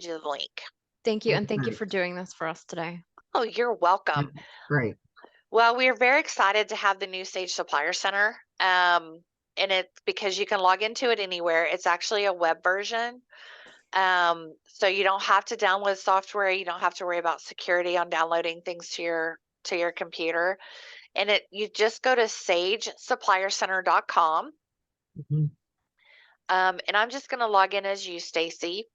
you the link. Thank you. And That's thank you nice. for doing this for us today. Oh, you're Yeah, welcome. great. Well, we are very excited to have the new Sage Supplier Center. And it's because you can log into it anywhere. It's actually a web version. So you don't have to download software. You don't have to worry about security on downloading things to your computer. And you just go to sagesuppliercenter.com. Mhm. And I'm just going to log in as you, Stacy.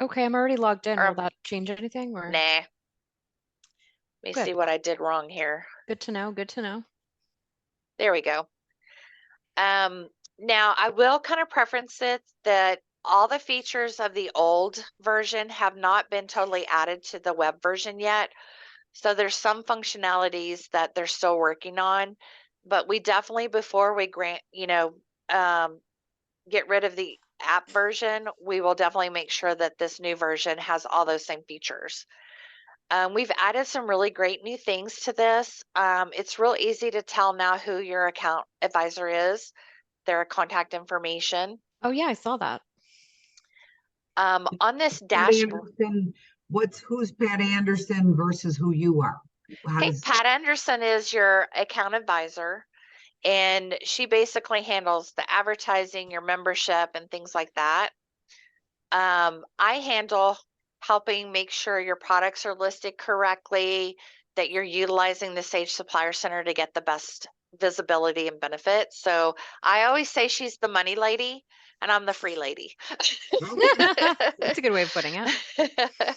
Okay, I'm already logged in. Will Or that change anything or? nah. Let me Good. see what I did wrong here. Good to know. Good to know. There we go. Now I will kind of preference it that all the features of the old version have not been totally added to the web version yet. So there's some functionalities that they're still working on, but we definitely, before we get rid of the app version, we will definitely make sure that this new version has all those same features. We've added some really great new things to this. It's real easy to tell now who your account advisor is, their contact information. Oh yeah, I saw that. On this Pat dashboard, Anderson, who's Pat Anderson versus who you are? How okay, does Pat Anderson is your account advisor, and she basically handles the advertising, your membership, and things like that. I handle helping make sure your products are listed correctly, that you're utilizing the Sage Supplier Center to get the best visibility and benefits. So I always say she's the money lady and I'm the free lady. That's a good way of putting it.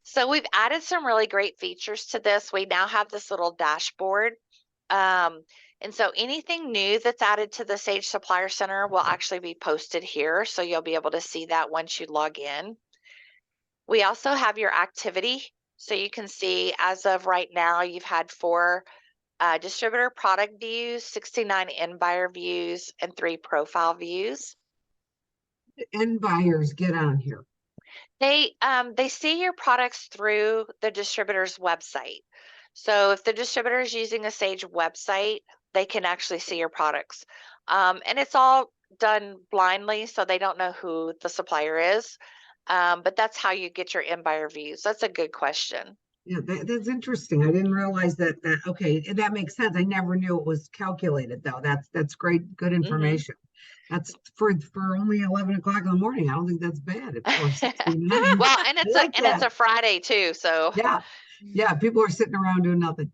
So we've added some really great features to this. We now have this little dashboard. And so anything new that's added to the Sage Supplier Center will actually be posted here. So you'll be able to see that once you log in. We also have your activity. So you can see as of right now, you've had 4 distributor product views, 69 end buyer views, and 3 profile views. end buyers get on here? They see your products through the distributor's website. So if the distributor is using a Sage website, they can actually see your products. And it's all done blindly, so they don't know who the supplier is. But that's how you get your end buyer views. That's a good question. Yeah, that's interesting. I didn't realize that. Okay, that makes sense. I never knew it was calculated though. That's great, good information. That's for only 11 o'clock in the morning. I don't think that's bad at 4:69. Well, and I it's like it's that. a Friday too, so Yeah, people are sitting around doing nothing.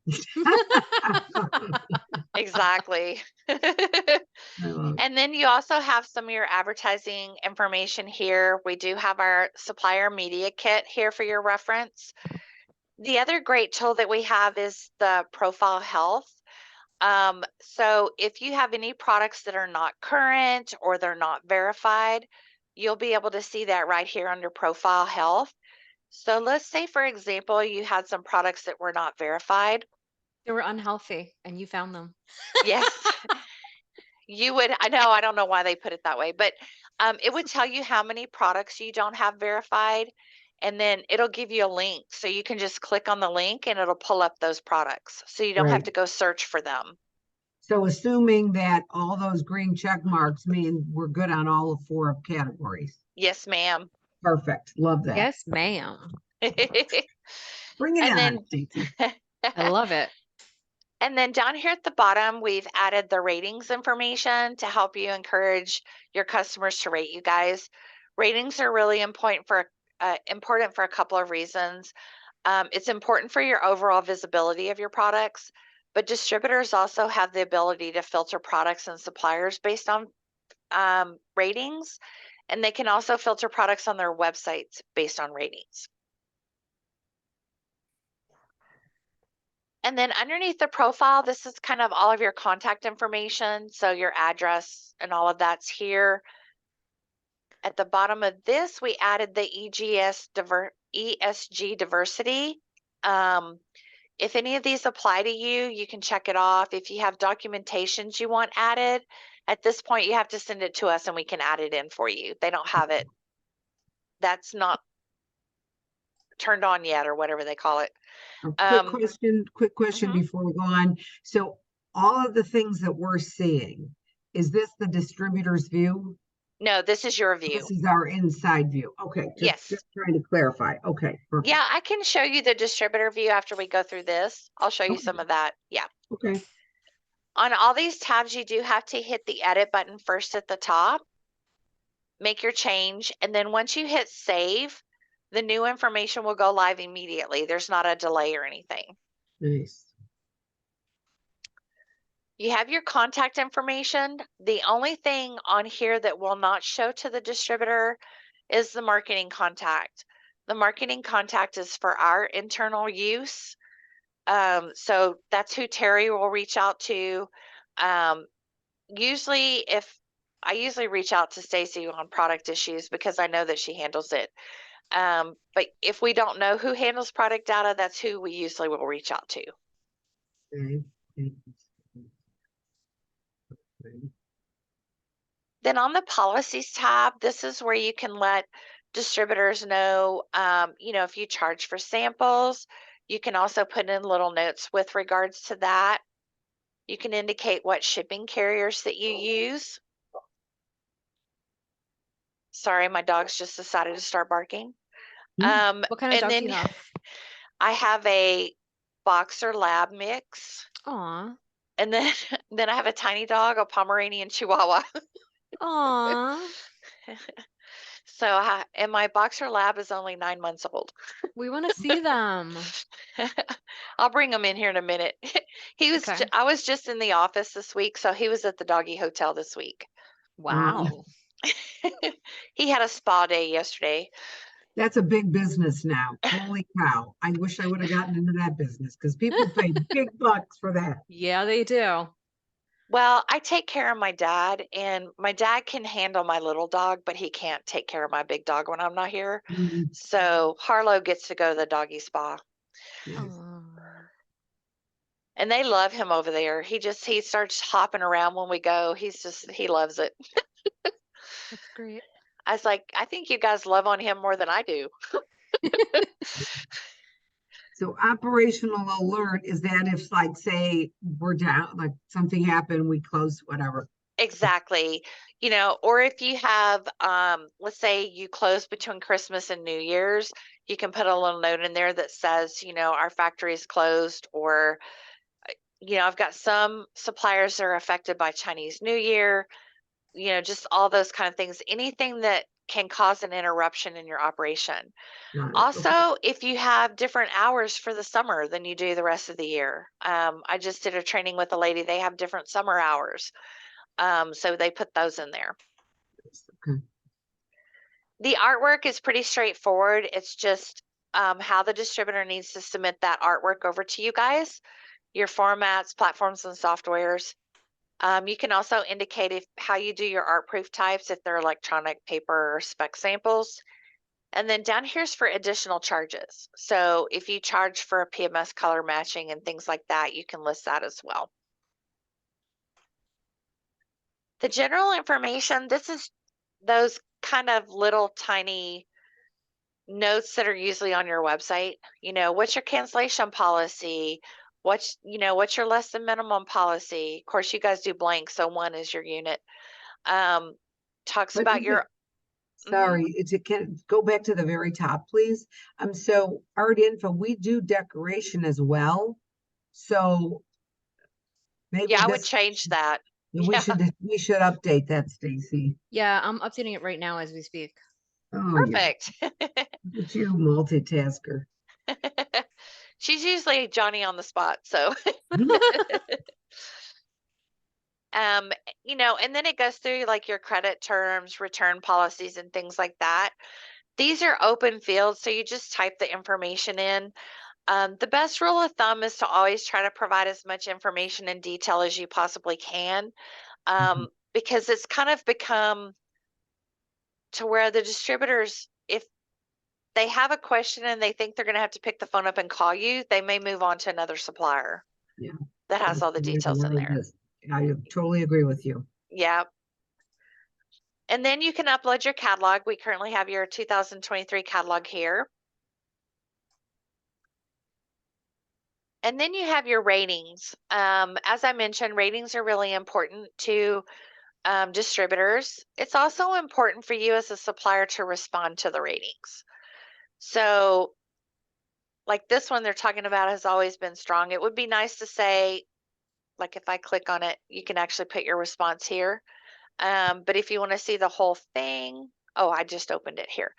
exactly. I love it. And then you also have some of your advertising information here. We do have our supplier media kit here for your reference. The other great tool that we have is the profile health. So if you have any products that are not current or they're not verified, you'll be able to see that right here under profile health. So let's say, for example, you had some products that were not verified. They were unhealthy and you found them. Yes, you would. I don't know why they put it that way, but it would tell you how many products you don't have verified. And then it'll give you a link. So you can just click on the link and it'll pull up those products. So you don't have Right. to go search for them. So assuming that all those green check marks mean we're good on all 4 categories. Yes, ma'am. Perfect. Love that. Yes, ma'am. Bring it And on, then Stacy. I love it. and then down here at the bottom, we've added the ratings information to help you encourage your customers to rate you guys. Ratings are really important for a couple of reasons. It's important for your overall visibility of your products, but distributors also have the ability to filter products and suppliers based on ratings, and they can also filter products on their websites based on ratings. And then underneath the profile, this is kind of all of your contact information. So your address and all of that's here. At the bottom of this, we added the ESG diversity. If any of these apply to you, you can check it off. If you have documentations you want added, at this point, you have to send it to us and we can add it in for you. They don't have it. That's not turned on yet or whatever they call it. Quick question before we go on. So all of the things that we're seeing, is this the distributor's view? No, this is your view. This is our inside view. Okay, Yes. just trying to clarify. Okay, perfect. Yeah, I can show you the distributor view after we go through this. I'll show you Okay. some of that. Yeah. Okay. On all these tabs, you do have to hit the edit button first at the top, make your change, and then once you hit save, the new information will go live immediately. There's not a delay or anything. Nice. You have your contact information. The only thing on here that will not show to the distributor is the marketing contact. The marketing contact is for our internal use. So that's who Terry will reach out to. Usually I usually reach out to Stacy on product issues because I know that she handles it. But if we don't know who handles product data, that's who we usually will reach out to. Okay. Then on the policies tab, this is where you can let distributors know, if you charge for samples, you can also put in little notes with regards to that. You can indicate what shipping carriers that you use. Sorry, my dog's just decided to start barking. What kind of And dog do then you have? I have a boxer lab mix. Aw. And then then I have a tiny dog, a Pomeranian Chihuahua. Aw. So, and my boxer lab is only 9 months old. We want to see them. I'll bring him in here in a minute. Okay. I was just in the office this week, so he was at the doggy hotel this week. Wow. He had a spa day yesterday. That's a big business now. Holy cow. I wish I would have gotten into that business because people pay big bucks for that. Yeah, they do. Well, I take care of my dad, and my dad can handle my little dog, but he can't take care of my big dog when I'm not here. Mhm. So Harlow gets to go to the doggy spa. Nice. Aw. And they love him over there. He starts hopping around when we go. He loves it. That's great. I was like, I think you guys love on him more than I do. So operational alert is that if like say we're down, like something happened, we close whatever. Exactly. Or if you have, let's say you close between Christmas and New Year's, you can put a little note in there that says, our factory is closed, or, I've got some suppliers that are affected by Chinese New Year, just all those kind of things, anything that can cause an interruption in your operation. Got it. Okay. Also, if you have different hours for the summer than you do the rest of the year. I just did a training with a lady, they have different summer hours. So they put those in there. Okay. The artwork is pretty straightforward. It's just how the distributor needs to submit that artwork over to you guys, your formats, platforms, and softwares. You can also indicate how you do your art proof types, if they're electronic, paper, or spec samples. And then down here's for additional charges. So if you charge for a PMS color matching and things like that, you can list that as well. The general information, this is those kind of little tiny notes that are usually on your website. What's your cancellation policy? What's your less than minimum policy? Of course, you guys do blank, so 1 is your unit. Talks But about is your it, sorry, it can go back to the very top, please. So art info, we do decoration as well. So maybe yeah, I would this change that. we Yeah. should update that, Stacy. Yeah, I'm updating it right now as we speak. Oh, Perfect. it's you multitasker. She's usually Johnny on the spot, so um, and then it goes through like your credit terms, return policies, and things like that. These are open fields, so you just type the information in. The best rule of thumb is to always try to provide as much information and detail as you possibly can, because it's kind of become to where the distributors, if they have a question and they think they're going to have to pick the phone up and call you, they may move on to another supplier Yeah, that has all the that's the way details in world there. is. I totally agree with you. Yeah. And then you can upload your catalog. We currently have your 2023 catalog here. And then you have your ratings. As I mentioned, ratings are really important to distributors, it's also important for you as a supplier to respond to the ratings. So like this one they're talking about has always been strong. It would be nice to say, like if I click on it, you can actually put your response here. But if you want to see the whole thing, oh, I just opened it here.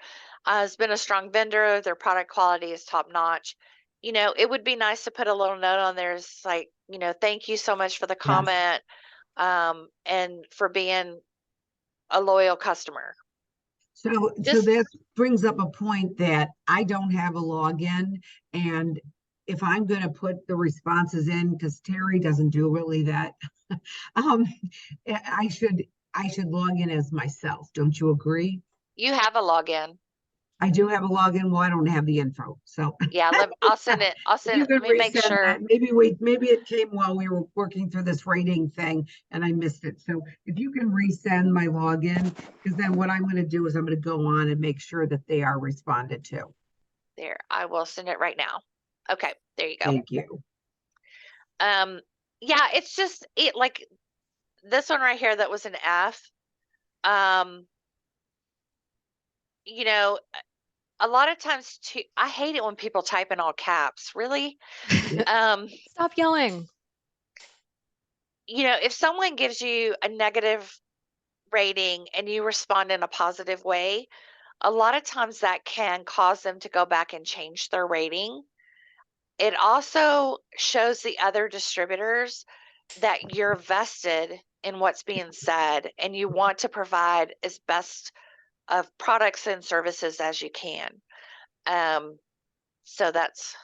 Has been a strong vendor. Their product quality is top notch. You know, it would be nice to put a little note on there. It's like, you know, thank you so much for the Yes. comment, and for being a loyal customer. So Just that brings up a point that I don't have a login, and if I'm going to put the responses in, because Terry doesn't do really that, um, I should log in as myself. Don't you agree? you have a login. I do have a login. Well, I don't have the info, so Yeah, I'll send it. I'll if send you it. can Let me make resend sure. that. Maybe it came while we were working through this rating thing and I missed it. So if you can resend my login, because then what I'm going to do is I'm going to go on and make sure that they are responded to. There, I will send it right now. Okay, there you go. Thank you. Yeah, it's just it like this one right here that was an F. You know, a lot of times too, I hate it when people type in all caps. Really? Stop yelling. You know, if someone gives you a negative rating and you respond in a positive way, a lot of times that can cause them to go back and change their rating. It also shows the other distributors that you're vested in what's being said and you want to provide as best of products and services as you can. So that's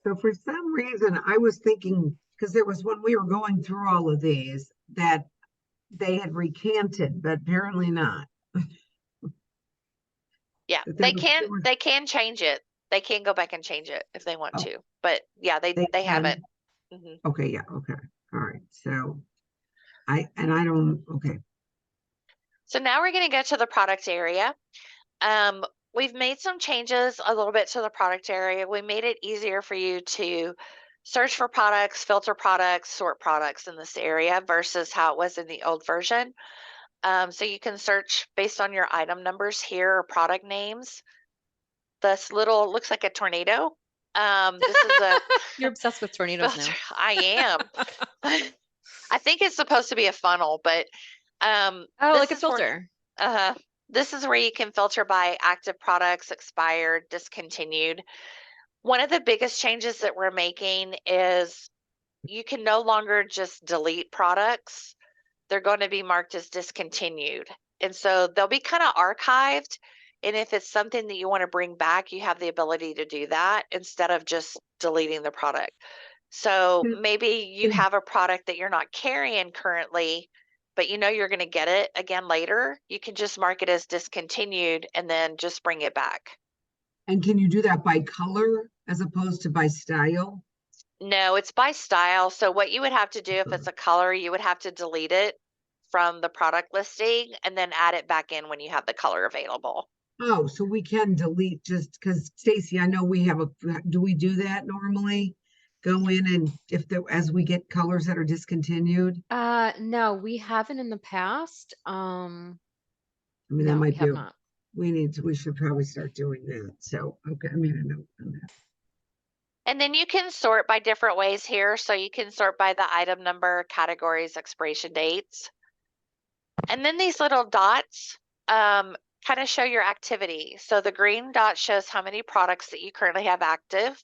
So for some reason, I was thinking, because there was when we were going through all of these, that they had recanted, but apparently not. yeah, That they can change it. They can go back and change it if they want oh, to. But yeah, they they haven't. can. Mhm. Okay, yeah, okay. All right. So I don't, okay. So now we're going to get to the product area. Um, we've made some changes a little bit to the product area. We made it easier for you to search for products, filter products, sort products in this area versus how it was in the old version. So you can search based on your item numbers here or product names. This little looks like a tornado. This is a You're obsessed with tornadoes filter. now. I am. I think it's supposed to be a funnel, but Oh, this like a is where filter. this is where you can filter by active products, expired, discontinued. One of the biggest changes that we're making is you can no longer just delete products. They're going to be marked as discontinued. And so they'll be kind of archived. And if it's something that you want to bring back, you have the ability to do that instead of just deleting the product. So Mm, maybe you have a product that you're not carrying currently, but you know you're going to get it again later. You can just mark it as discontinued and then just bring it back. And can you do that by color as opposed to by style? No, it's by style. So what you would have to do if it's a color, you would have to delete it from the product listing and then add it back in when you have the color available. Oh, so we can delete just because Stacy, I know we have do we do that normally? Go in and if there, as we get colors that are discontinued, No, we haven't in the past. I mean, that No, we might be, have not. we should probably start doing that. So, okay, I made a note on that. And then you can sort by different ways here. So you can sort by the item number, categories, expiration dates. And then these little dots kind of show your activity. So the green dot shows how many products that you currently have active.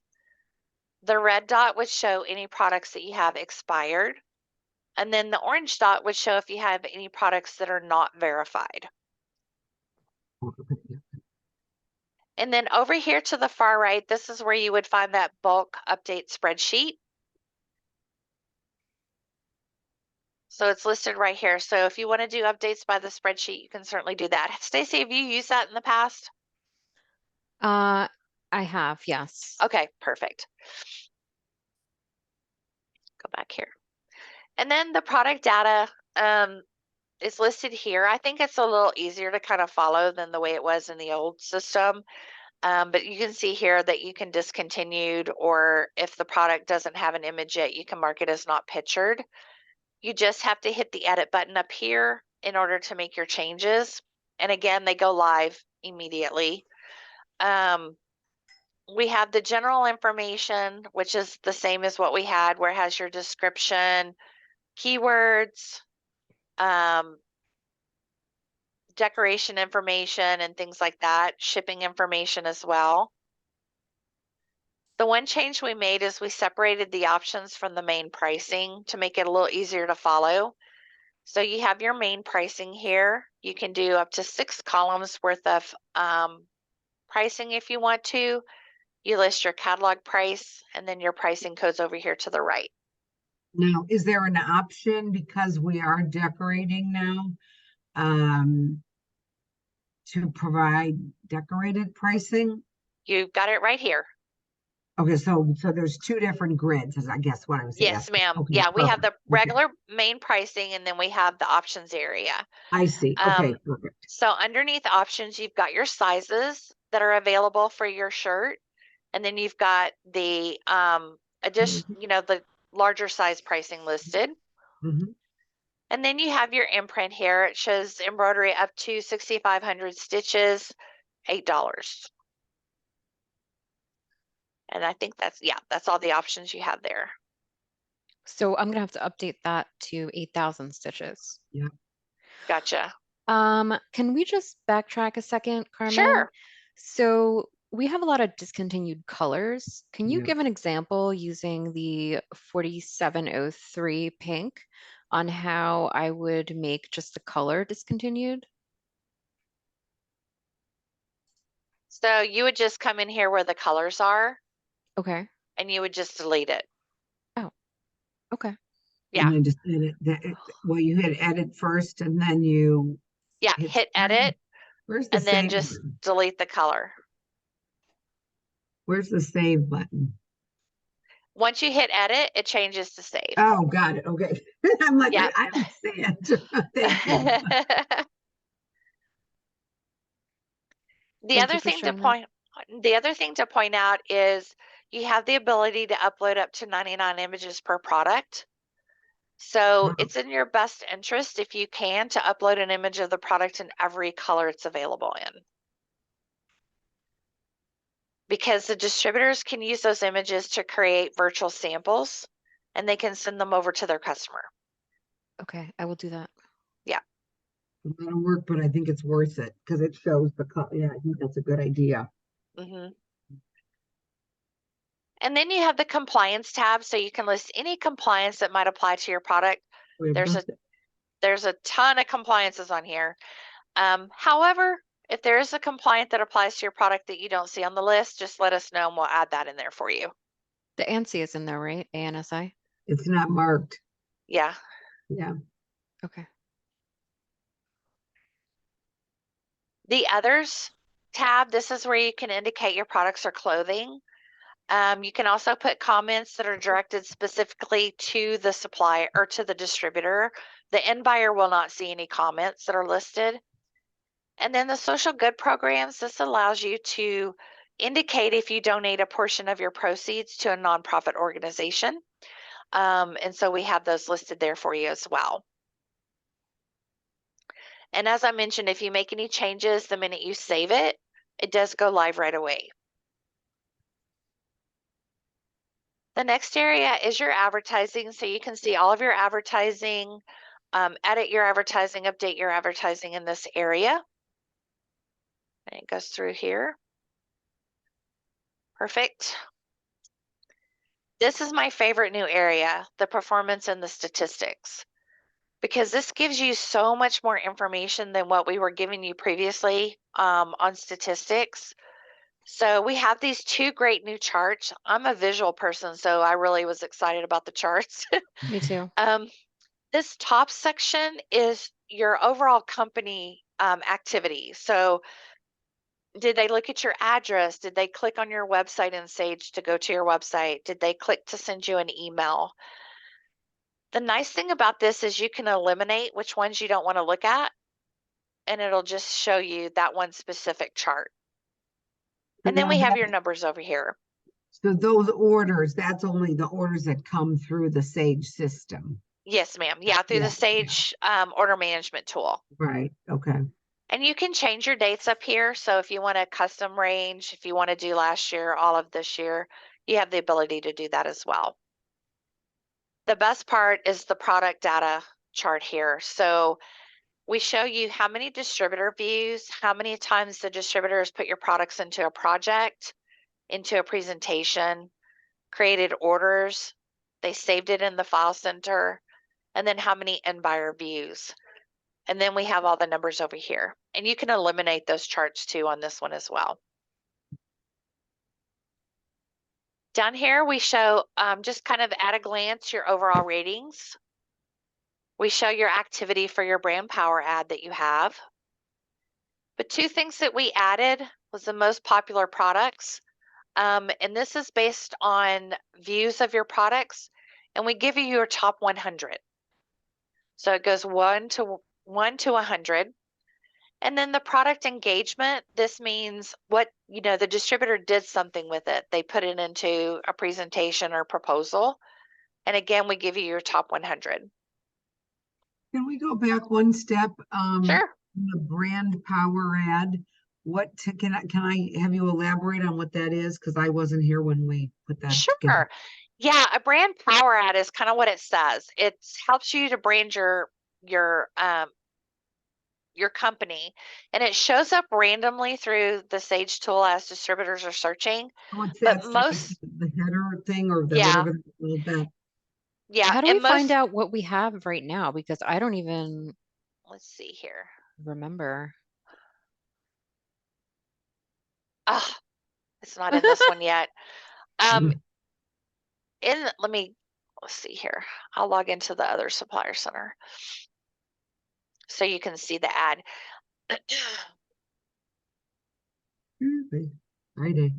The red dot would show any products that you have expired. And then the orange dot would show if you have any products that are not verified. And then over here to the far right, this is where you would find that bulk update spreadsheet. So it's listed right here. So if you want to do updates by the spreadsheet, you can certainly do that. Stacy, have you used that in the past? I have, yes. Okay, perfect. Go back here. And then the product data is listed here. I think it's a little easier to kind of follow than the way it was in the old system. But you can see here that you can discontinued, or if the product doesn't have an image yet, you can mark it as not pictured. You just have to hit the edit button up here in order to make your changes. And again, they go live immediately. We have the general information, which is the same as what we had, where it has your description, keywords, decoration information and things like that, shipping information as well. The one change we made is we separated the options from the main pricing to make it a little easier to follow. So you have your main pricing here. You can do up to 6 columns worth of pricing if you want to. You list your catalog price and then your pricing codes over here to the right. Now, is there an option, because we are decorating now, to provide decorated pricing? You've got it right here. Okay, so there's 2 different grids, is I guess what I'm saying. Yes, ma'am. Okay, Yeah, we have the perfect. Okay, regular main pricing and then we have the options area. I see. Okay, perfect. So underneath options, you've got your sizes that are available for your shirt. And then you've got the addition, the larger size pricing listed. Mhm. And then you have your imprint here. It shows embroidery up to 6,500 stitches, $8. And I think that's all the options you have there. So I'm gonna have to update that to 8,000 stitches. Yeah. Gotcha. Can we just backtrack a second, Carmen? Sure. So we have a lot of discontinued colors. Can you Yeah. give an example using the 4703 pink on how I would make just the color discontinued? So you would just come in here where the colors are Okay. and you would just delete it. Oh, okay. Yeah. And then just edit well, you hit edit first and then you Yeah, hit edit Where's the and then save just button? delete the color. Where's the save button? Once you hit edit, it changes to save. Oh, got it. Okay. I'm like, Yeah. I don't see it. Thank you. The Thank other you for thing to sharing that. point out is you have the ability to upload up to 99 images per product. So Wow. it's in your best interest, if you can, to upload an image of the product in every color it's available in. Because the distributors can use those images to create virtual samples and they can send them over to their customer. Okay, I will do that. Yeah. A lot of work, but I think it's worth it because it shows the color. Yeah, I think that's a good idea. Mm-hmm. And then you have the compliance tab, so you can list any compliance that might apply to your product. There's a ton of compliances on here. However, if there is a compliant that applies to your product that you don't see on the list, just let us know and we'll add that in there for you. The ANSI is in there, right? ANSI? It's not marked. Yeah. Yeah. Okay. The others tab, this is where you can indicate your products or clothing. You can also put comments that are directed specifically to the supplier or to the distributor. The end buyer will not see any comments that are listed. And then the social good programs, this allows you to indicate if you donate a portion of your proceeds to a nonprofit organization. And so we have those listed there for you as well. And as I mentioned, if you make any changes the minute you save it, it does go live right away. The next area is your advertising. So you can see all of your advertising, edit your advertising, update your advertising in this area. And it goes through here. Perfect. This is my favorite new area, the performance and the statistics, because this gives you so much more information than what we were giving you previously on statistics. So we have these 2 great new charts. I'm a visual person, so I really was excited about the charts. Me too. This top section is your overall company activity. So did they look at your address? Did they click on your website in Sage to go to your website? Did they click to send you an email? The nice thing about this is you can eliminate which ones you don't want to look at, and it'll just show you that one specific chart. And then we have your numbers over here. So those orders, that's only the orders that come through the Sage system. Yes, ma'am. Yeah, through Yeah, the Sage order management tool. right, okay. And you can change your dates up here. So if you want a custom range, if you want to do last year, all of this year, you have the ability to do that as well. The best part is the product data chart here. So we show you how many distributor views, how many times the distributors put your products into a project, into a presentation, created orders, they saved it in the file center, and then how many end buyer views. And then we have all the numbers over here. And you can eliminate those charts too on this one as well. Down here, we show just kind of at a glance your overall ratings. We show your activity for your brand power ad that you have. But two things that we added was the most popular products. And this is based on views of your products. And we give you your top 100. So it goes 1 to 100. And then the product engagement, this means what, the distributor did something with it. They put it into a presentation or proposal. And again, we give you your top 100. Can we go back one step? Sure. The brand power ad, can I have you elaborate on what that is? Because I wasn't here when we put that together. Sure. Yeah, a brand power ad is kind of what it says. It helps you to brand your company, and it shows up randomly through the Sage tool as distributors are searching. What's But that, most, the header thing or the yeah, whatever that? yeah, How do we and find most, out what we have right now? Because I don't even let's see here. remember. Oh, it's not in this one yet. Let's see here. I'll log into the other supplier center so you can see the ad. Friday.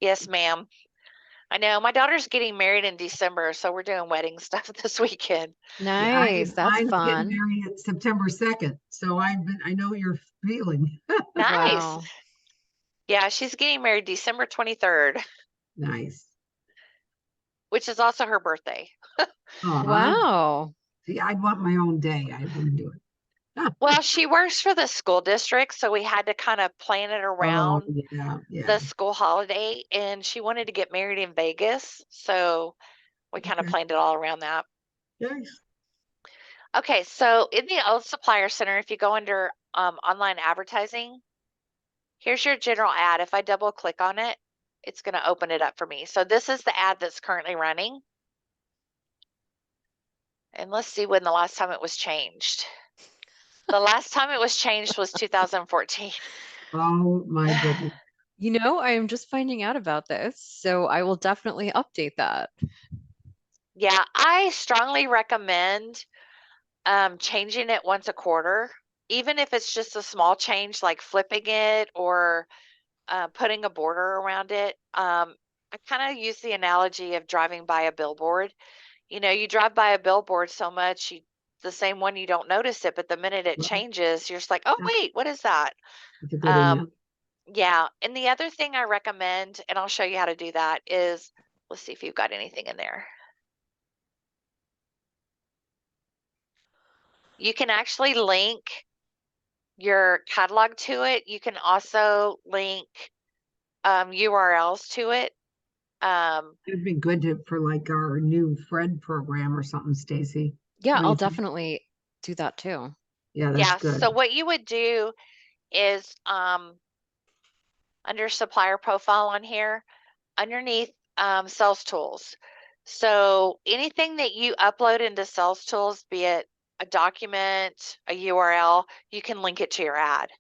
Yes, ma'am. I know my daughter's getting married in December, so we're doing wedding stuff this weekend. Yeah, Nice. That's mine's getting fun. married at September 2nd, so I know your feeling. Nice. Wow. Yeah, she's getting married December 23rd, Nice. which is also her birthday. Wow. See, I'd want my own day. I wouldn't do it. Well, she works for the school district, so we had to kind of plan it Oh, around yeah, the school holiday, and she wanted to get married in Vegas, so we kind of Okay. planned it all around that. Nice. Okay, so in the old supplier center, if you go under online advertising, here's your general ad. If I double click on it, it's going to open it up for me. So this is the ad that's currently running. And let's see when the last time it was changed. The last time it was changed was 2014. Oh, my goodness. I am just finding out about this, so I will definitely update that. Yeah, I strongly recommend changing it once a quarter, even if it's just a small change like flipping it or putting a border around it. I kind of use the analogy of driving by a billboard. You drive by a billboard so much, the same one, you don't notice it, but the minute it Well, changes, you're just like, oh, that's wait, what is that? that's a good email. Yeah. And the other thing I recommend, and I'll show you how to do that, is let's see if you've got anything in there. You can actually link your catalog to it. You can also link URLs to it. It'd be good for like our new Fred program or something, Stacy. Yeah, What do I'll you think? definitely do that too. Yeah, that's Yeah. good. So what you would do is under supplier profile on here, underneath sales tools. So anything that you upload into sales tools, be it a document, a URL, you can link it to your ad.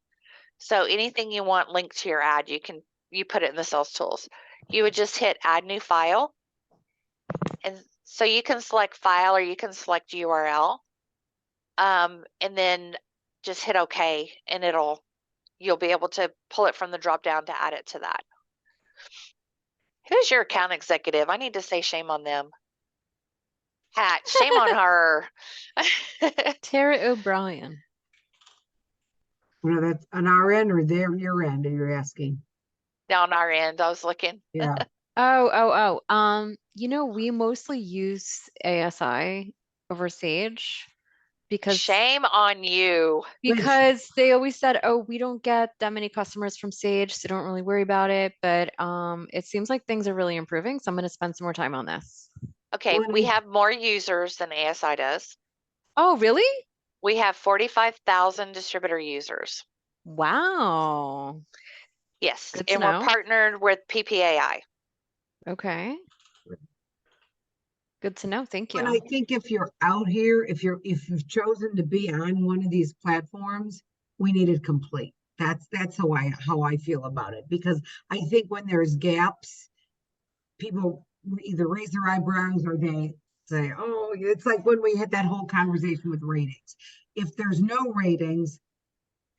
So anything you want linked to your ad, you put it in the sales tools. You would just hit add new file. And so you can select file or you can select URL. And then just hit OK and you'll be able to pull it from the drop down to add it to that. Who's your account executive? I need to say shame on them. Pat, shame on her. Tara O'Brien. Well, that's on our end or your end, you're asking. Down our end, I was looking. Yeah. Oh. We mostly use ASI over Sage because Shame on you. Which, they always said, oh, we don't get that many customers from Sage, so don't really worry about it. But it seems like things are really improving, so I'm going to spend some more time on this. Okay, when we I, have more users than ASI does. Oh, really? We have 45,000 distributor users. Wow. Yes, Good to and we're know. partnered with PPAI. Okay. Good to know. Thank when you. I think if you're out here, if you've chosen to be on one of these platforms, we need it complete. That's how I feel about it. Because I think when there's gaps, people either raise their eyebrows or they say, oh, it's like when we had that whole conversation with ratings. If there's no ratings,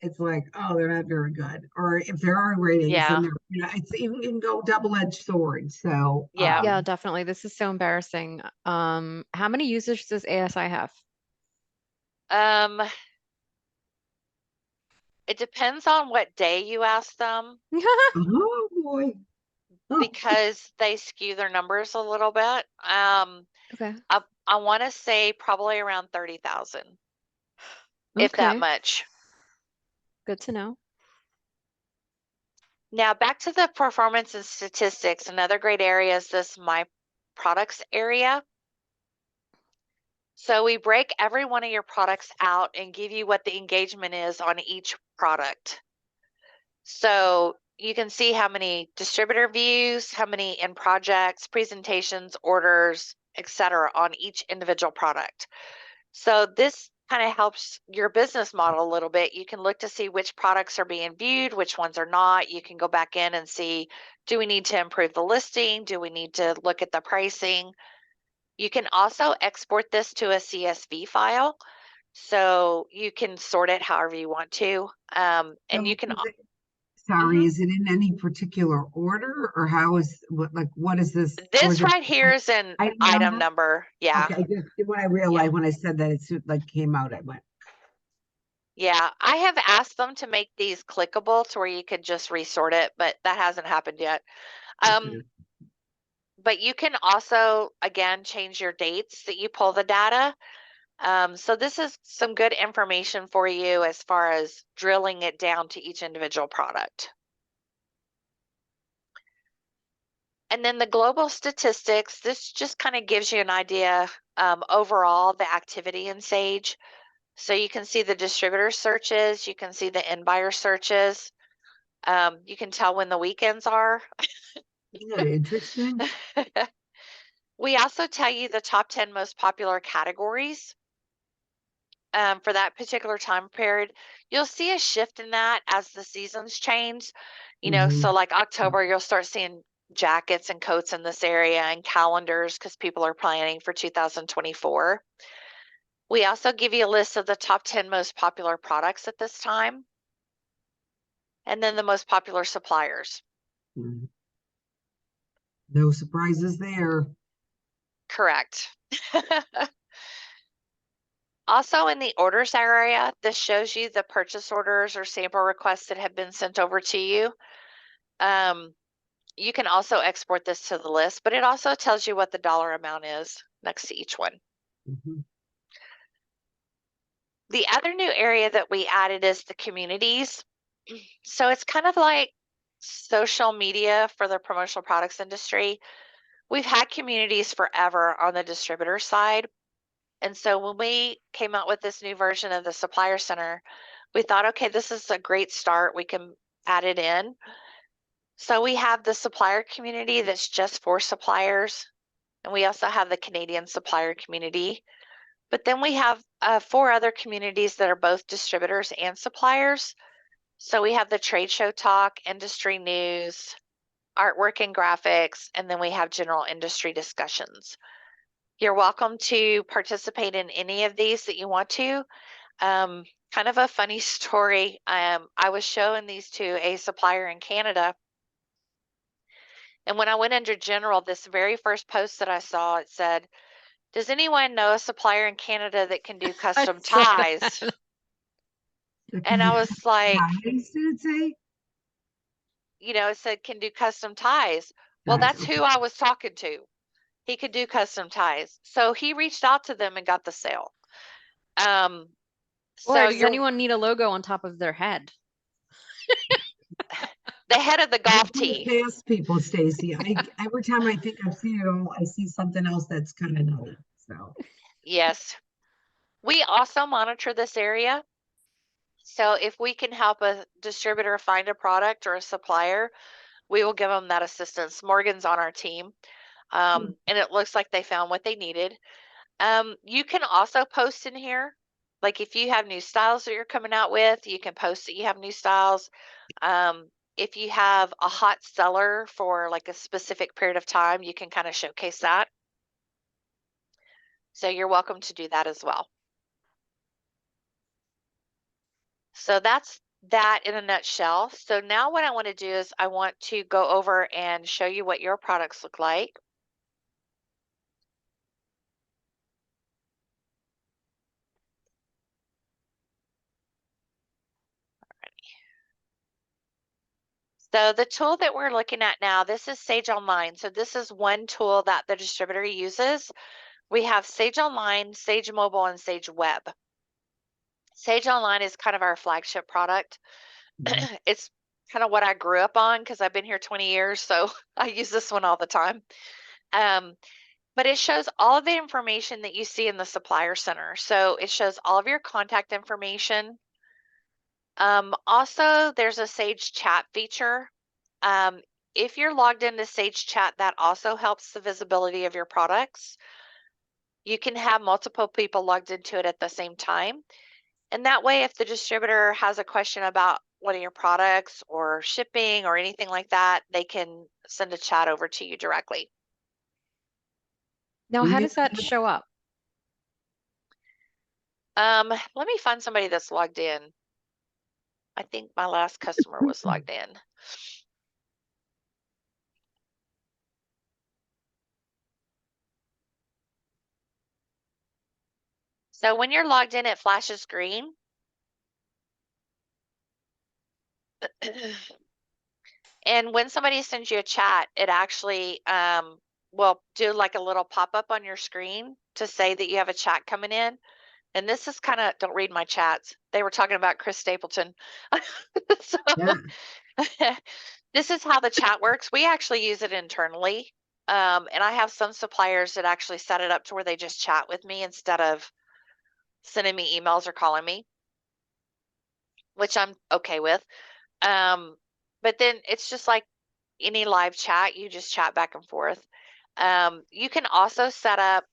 it's like, oh, they're not very good. Or if there are ratings, then Yeah, they're, it's even can go double-edged sword. So, yeah. Yeah, definitely. This is so embarrassing. How many users does ASI have? Um, it depends on what day you ask them oh boy. Oh, because they skew their numbers a little bit. Okay. I want to say probably around 30,000, if that Okay. much. Good to know. Now back to the performance and statistics. Another great area is this My Products area. So we break every one of your products out and give you what the engagement is on each product. So you can see how many distributor views, how many in projects, presentations, orders, etc. on each individual product. So this kind of helps your business model a little bit. You can look to see which products are being viewed, which ones are not. You can go back in and see, do we need to improve the listing? Do we need to look at the pricing? You can also export this to a CSV file. So you can sort it however you want to. And you so can, sorry, mhm. is it in any particular order or how is what is this? Or is This it right here is an item item number? number. Yeah. Okay, just when I Yeah. realized when I said that it like came out, I went, Yeah. I have asked them to make these clickable to where you could just resort it, but that hasn't happened yet. okay. But you can also, again, change your dates that you pull the data. So this is some good information for you as far as drilling it down to each individual product. And then the global statistics, this just kind of gives you an idea overall the activity in Sage. So you can see the distributor searches, you can see the end buyer searches. You can tell when the weekends are. Isn't that interesting? We also tell you the top 10 most popular categories for that particular time period. You'll see a shift in that as the seasons change. So Mhm. like October, you'll start seeing jackets and coats in this area and calendars because people are planning for 2024. We also give you a list of the top 10 most popular products at this time and then the most popular suppliers. Mhm. No surprises there. Correct. Also in the orders area, this shows you the purchase orders or sample requests that have been sent over to you. You can also export this to the list, but it also tells you what the dollar amount is next to each one. Mhm. The other new area that we added is the communities. So it's kind of like social media for the promotional products industry. We've had communities forever on the distributor side. And so when we came out with this new version of the Supplier Center, we thought, okay, this is a great start. We can add it in. So we have the supplier community that's just for suppliers. And we also have the Canadian supplier community. But then we have 4 other communities that are both distributors and suppliers. So we have the trade show talk, industry news, artwork and graphics, and then we have general industry discussions. You're welcome to participate in any of these that you want to. Kind of a funny story. I was showing these to a supplier in Canada. And when I went under general, this very first post that I saw, it said, does anyone know a supplier in Canada that can do I custom saw ties? that. That can And do I was like, ties, did it say? it said can do custom ties. Well, Ties, that's okay. who I was talking to. he could do custom ties. So he reached out to them and got the sale. Or So does anyone need a logo on top of their head? the head of the I golf go tee. past people, Stacy. Every time I think I've seen it all, I see something else that's kind of nutty. So Yes. We also monitor this area. So if we can help a distributor find a product or a supplier, we will give them that assistance. Morgan's on our team. And it looks like they found what they needed. You can also post in here. Like if you have new styles that you're coming out with, you can post that you have new styles. If you have a hot seller for like a specific period of time, you can kind of showcase that. So you're welcome to do that as well. So that's that in a nutshell. So now what I want to do is I want to go over and show you what your products look like. So the tool that we're looking at now, this is Sage Online. So this is one tool that the distributor uses. We have Sage Online, Sage Mobile, and Sage Web. Sage Online is kind of our flagship product. It's kind of what I grew up on because I've been here 20 years, so I use this one all the time. But it shows all of the information that you see in the supplier center. So it shows all of your contact information. Also, there's a Sage chat feature. If you're logged into Sage Chat, that also helps the visibility of your products. You can have multiple people logged into it at the same time. And that way, if the distributor has a question about one of your products or shipping or anything like that, they can send a chat over to you directly. Now, how does that show up? Let me find somebody that's logged in. I think my last customer was logged in. So when you're logged in, it flashes green. And when somebody sends you a chat, it actually will do like a little pop-up on your screen to say that you have a chat coming in. And this is kind of, don't read my chats. They were talking about Chris Stapleton. So yeah. this is how the chat works. We actually use it internally. And I have some suppliers that actually set it up to where they just chat with me instead of sending me emails or calling me, which I'm okay with. But then it's just like any live chat, you just chat back and forth. You can also set up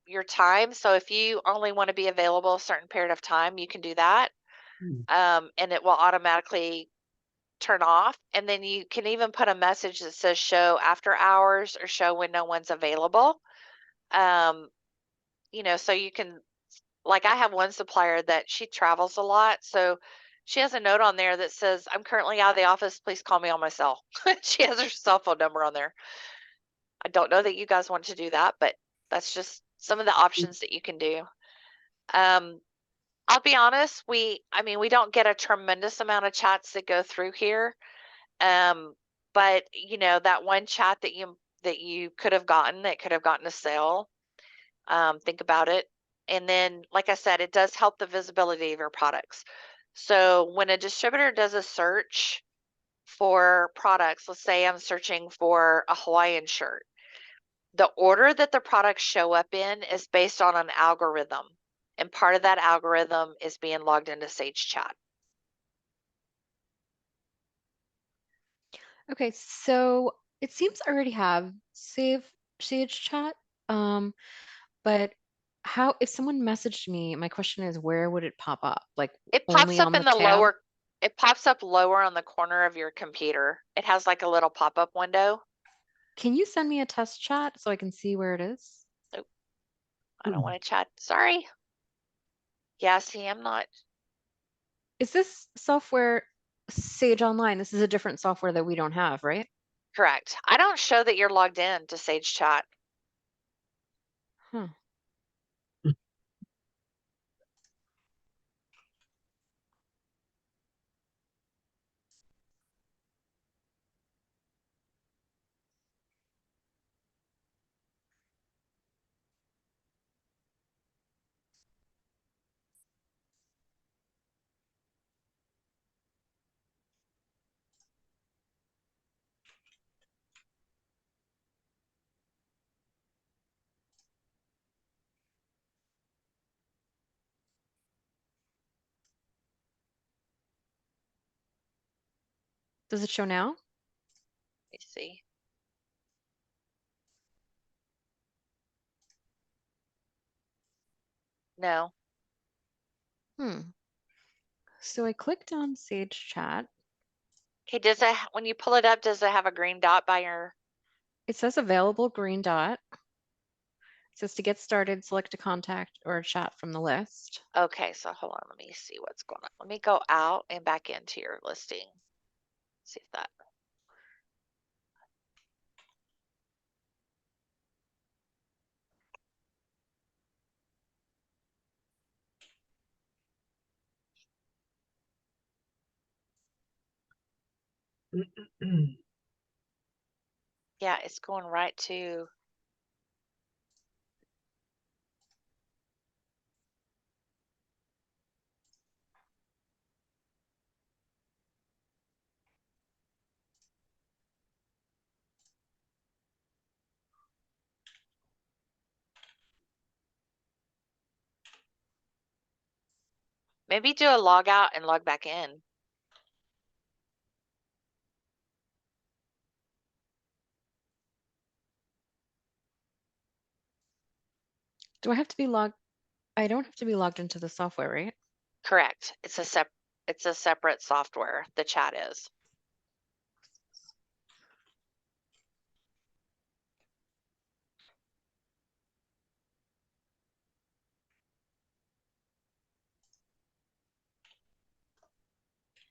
your time. So if you only want to be available a certain period of time, you can do that. And it will automatically turn off. And then you can even put a message that says show after hours or show when no one's available. So you can, like I have one supplier that she travels a lot. So she has a note on there that says, I'm currently out of the office. Please call me on my cell. She has her cell phone number on there. I don't know that you guys want to do that, but that's just some of the options that you can do. I'll be honest, we don't get a tremendous amount of chats that go through here. But that one chat that you could have gotten, that could have gotten a sale. Think about it. And then, like I said, it does help the visibility of your products. So when a distributor does a search for products, let's say I'm searching for a Hawaiian shirt, the order that the products show up in is based on an algorithm. And part of that algorithm is being logged into Sage Chat. Okay, so it seems I already have Sage Chat, but how, if someone messaged me, my question is, where would it pop up? Like It pops only up on in the the tab? it pops up lower on the corner of your computer. It has like a little pop-up window. Can you send me a test chat so I can see where it is? Oh, I don't want to chat. Sorry. Yeah, see, I'm not Is this software Sage Online? This is a different software that we don't have, right? correct. I don't show that you're logged in to Sage Chat. Huh. Does it show now? Let me see. No. So I clicked on Sage Chat. Okay, does it, when you pull it up, does it have a green dot by your? It says available green dot. It says to get started, select a contact or a chat from the list. Okay, so hold on, let me see what's going on. Let me go out and back into your listing. See if that. Yeah, it's going right to. Maybe do a log out and log back in. Do I have to be logged? I don't have to be logged into the software, right? Correct. It's a separate software. The chat is.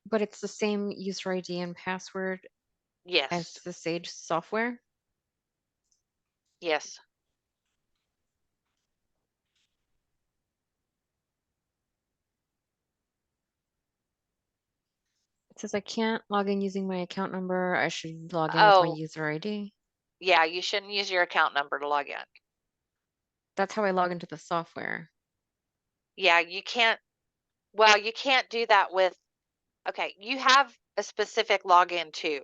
But it's the same user ID and password as Yes. the Sage software? Yes. It says I can't log in using my account number. I should log in with my Oh, user ID. yeah, you shouldn't use your account number to log in. That's how I log into the software. Yeah, you can't. Well, you can't do that with. Okay, you have a specific login too.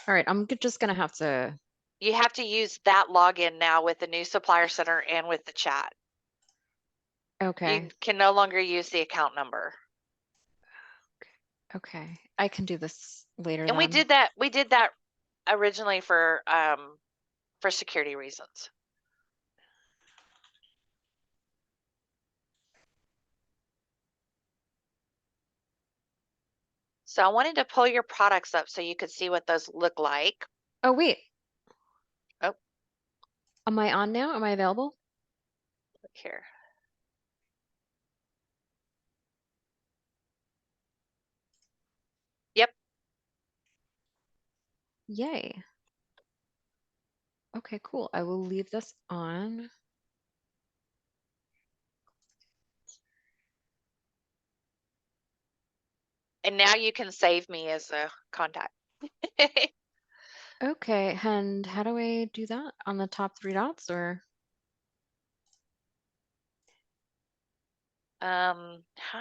All right, I'm just gonna have to. You have to use that login now with the new supplier center and with the chat. Okay. You can no longer use the account number. Okay, I can do this later And then. we did that originally for security reasons. So I wanted to pull your products up so you could see what those look like. Oh, wait. Oh. Am I on now? Am I available? Look here. Yep. Yay. Okay, cool. I will leave this on. And now you can save me as a contact. Okay, and how do I do that? On the top three dots or? How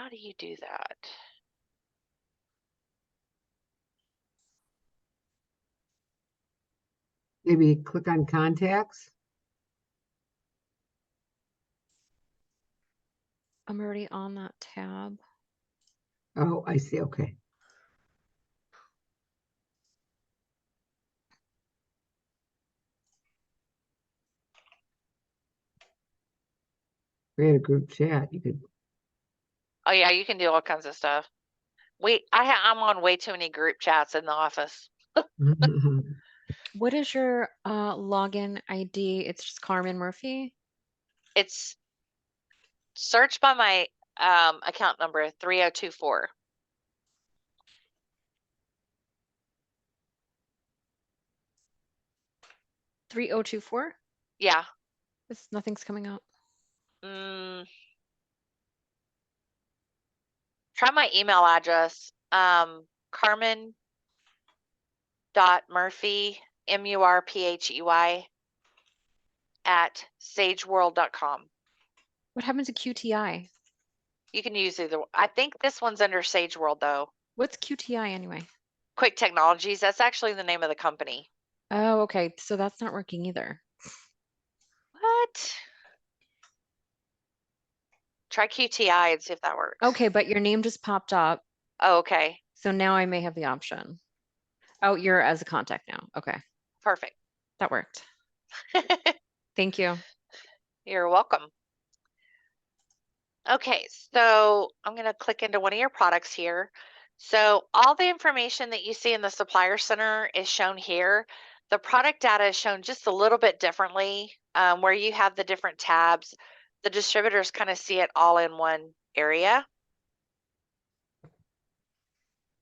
do you do that? Maybe click on contacts. I'm already on that tab. Oh, I see. Okay. Create a group chat. You could. Oh yeah, you can do all kinds of stuff. I'm on way too many group chats in the office. What is your login ID? It's just Carmen Murphy. It's search by my account number 3024. $3024? Yeah. Nothing's coming up. Try my email address. Carmen.murphy, MURPHEY at sageworld.com. What happened to QTI? You can use either. I think this one's under Sage World though. What's QTI anyway? Quick Technologies. That's actually the name of the company. Oh, okay. So that's not working either. What? Try QTI and see if that works. Okay, but your name just popped up. Oh, okay. So now I may have the option. Oh, you're as a contact now. Okay, Perfect. that worked. Thank you. You're welcome. Okay, so I'm going to click into one of your products here. So all the information that you see in the supplier center is shown here. The product data is shown just a little bit differently, where you have the different tabs. The distributors kind of see it all in one area.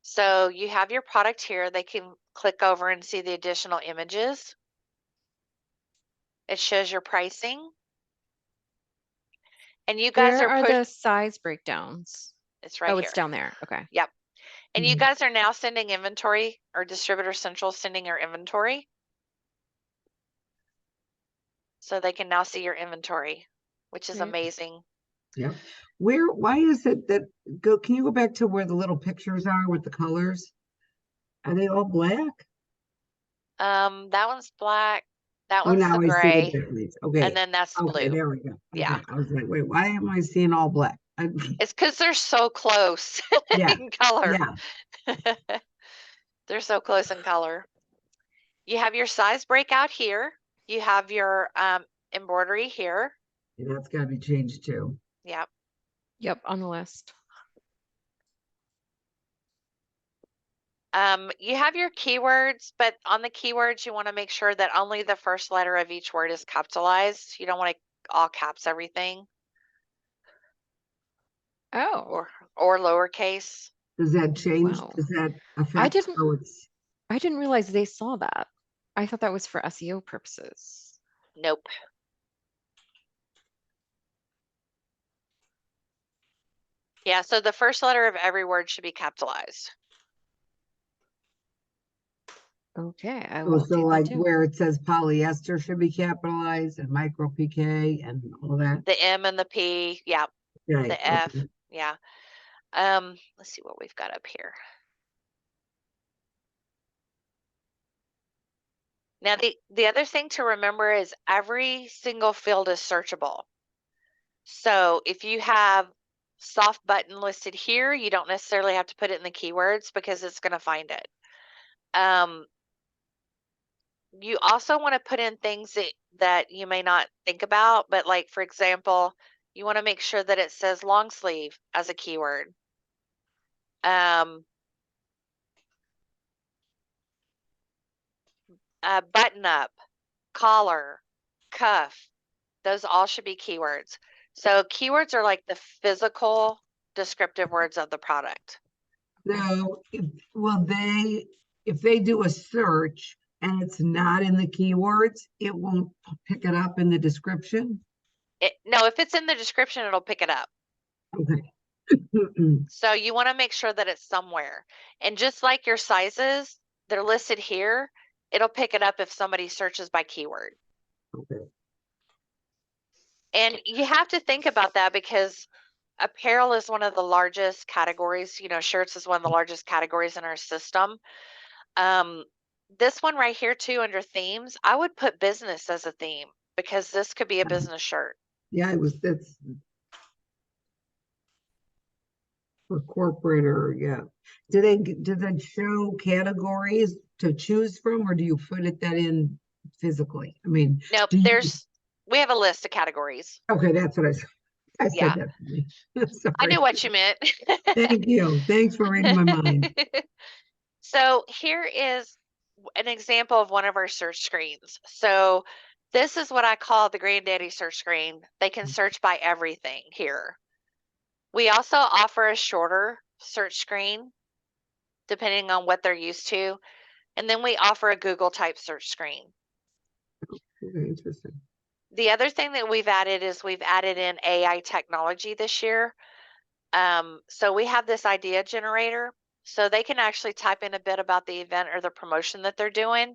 So you have your product here. They can click over and see the additional images. It shows your pricing. And you guys Where are are the size breakdowns? it's right Oh, here. it's down there. Okay. Yep. And you Mhm. guys are now sending inventory, or Distributor Central sending your inventory. So they can now see your inventory, which is Great. amazing. Yep. Why is it that can you go back to where the little pictures are with the colors? Are they all black? That one's black. That Oh, one's the now I see what gray. that means. And Okay. then that's Okay, blue. there we go. Yeah. Okay. I was like, wait, why am I seeing all black? It's because they're so close Yeah. in color. Yeah. They're so close in color. You have your size breakout here. You have your embroidery here. And that's got to be changed too. Yep. Yep, on the list. You have your keywords, but on the keywords, you want to make sure that only the first letter of each word is capitalized. You don't want to all caps everything Oh, or lowercase. Does that change? wow. Does that I affect didn't how it's? I didn't realize they saw that. I thought that was for SEO purposes. Nope. Yeah, so the first letter of every word should be capitalized. Okay, I Oh, will so do that like too. where it says polyester should be capitalized and micro PK and all that. The M and the P, yeah, Right. the F, Okay. yeah. Let's see what we've got up here. Now, the other thing to remember is every single field is searchable. So if you have soft button listed here, you don't necessarily have to put it in the keywords because it's going to find it. You also want to put in things that you may not think about, but like, for example, you want to make sure that it says long sleeve as a keyword. Button up, collar, cuff, those all should be keywords. So keywords are like the physical descriptive words of the product. So if they do a search and it's not in the keywords, it won't pick it up in the description. No, if it's in the description, it'll pick it up. Okay. So you want to make sure that it's somewhere. And just like your sizes, they're listed here. It'll pick it up if somebody searches by keyword. Okay. And you have to think about that because apparel is one of the largest categories. You know, shirts is one of the largest categories in our system. This one right here too, under themes, I would put business as a theme because this could be a business shirt. Yeah, that's for corporate or yeah. Do they show categories to choose from or do you put that in physically? I mean, Nope, do you we have a list of categories. okay, that's what I Yeah, said that to me. I Sorry. knew what you meant. Thank you. Thanks for reading my mind. So here is an example of one of our search screens. So this is what I call the granddaddy search screen. They can search by everything here. We also offer a shorter search screen depending on what they're used to. And then we offer a Google type search screen. Okay, interesting. The other thing that we've added is we've added in AI technology this year. So we have this idea generator. So they can actually type in a bit about the event or the promotion that they're doing.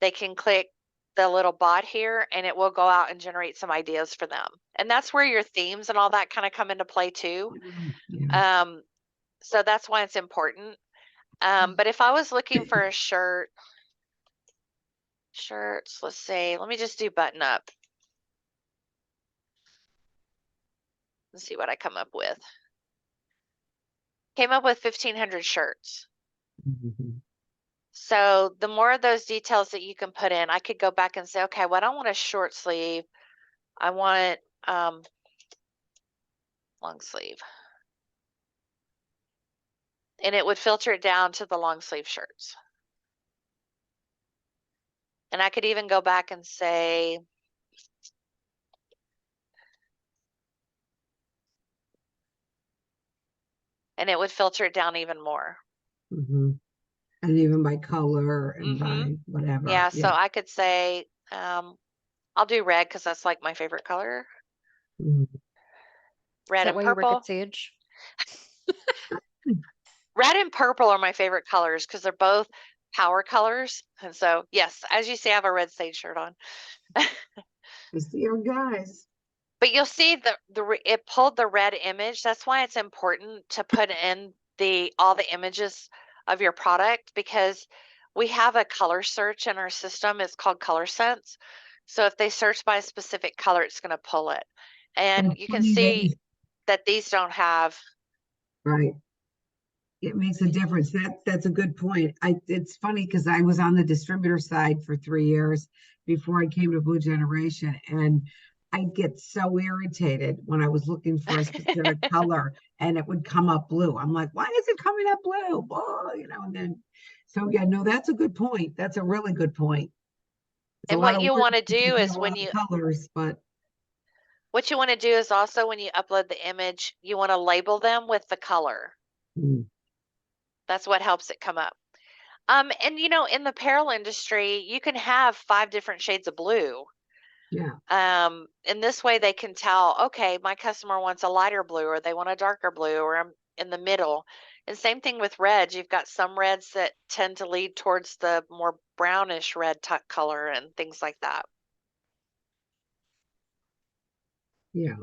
They can click the little bot here and it will go out and generate some ideas for them. And that's where your themes and all that kind of come into play too. Yeah. So that's why it's important. But if I was looking for a shirts, let's say, let me just do button up. Let's see what I come up with. Came up with 1,500 shirts. Mhm. So the more of those details that you can put in, I could go back and say, okay, well, I don't want a short sleeve. I want long sleeve. And it would filter it down to the long sleeve shirts. And I could even go back and say, and it would filter it down even more. Mm-hmm. And even by color and by whatever. Yeah, so I could say, I'll do red because that's like my favorite color. Mhm. Red Is that and why you work purple. at Sage? Red and purple are my favorite colors because they're both power colors. And so, yes, as you see, I have a red Sage shirt on. I see your guys. But you'll see it pulled the red image. That's why it's important to put in all the images of your product, because we have a color search in our system. It's called Color Sense. So if they search by a specific color, it's going to pull it. And you can Funny that see that these don't have. right. It makes a difference. That's a good point. It's funny because I was on the distributor side for 3 years before I came to Blue Generation, and I'd get so irritated when I was looking for a specific color and it would come up blue. I'm like, why is it coming up blue? Oh, and then so yeah, no, that's a good point. That's a really good point. It's a And lot what of you work want to because do you have is a lot of colors, but what you want to do is also when you upload the image, you want to label them with the color. That's what helps it come up. And in the apparel industry, you can have 5 different shades of blue. yeah. In this way they can tell, okay, my customer wants a lighter blue, or they want a darker blue, or I'm in the middle. And same thing with reds. You've got some reds that tend to lead towards the more brownish red color and things like that. Yeah.